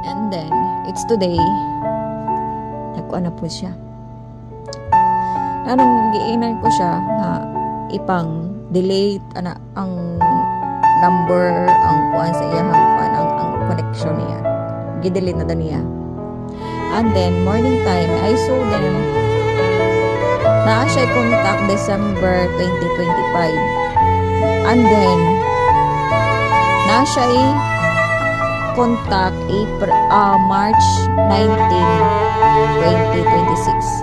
And then, it's today. Nagkuha na po siya. Anong giinan ko siya nga ipang delete ang number ang kuan sa iyang kuan ang connection niya. Gidelete na niya. And then morning time I saw them na siya contact December 2025. And then na siya contact March 19, 2026.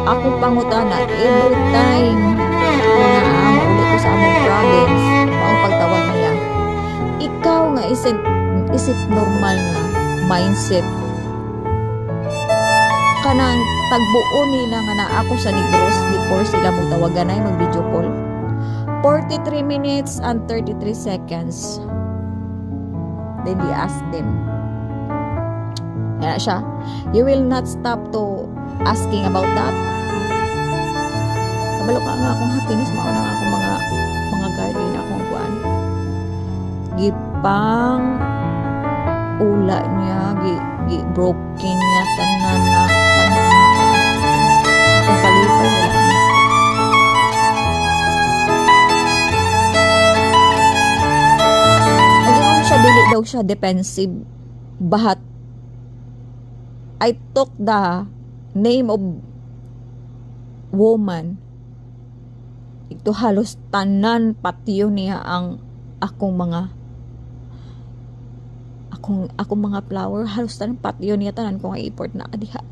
Ako pangutana every time na mauli ko sa among province ang pagtawag niya. Ikaw nga isip normal nga mindset kanang tagbuo nila nga na ako sa Negros before sila magtawagan ay mag video call 43 minutes and 33 seconds. Then we asked them, kaya siya, you will not stop to asking about that. Kabalo ka nga akong happiness, mauna nga akong mga guardian akong kuan. Gipang ula niya, broken niya, tanan kung kalipay wala niya. Ngayon siya, dili daw siya defensive. Bahat I took the name of woman. Ito halos tanan patiyo niya ang akong mga flower, halos tanan patiyo niya tanan kung i-import na adiha.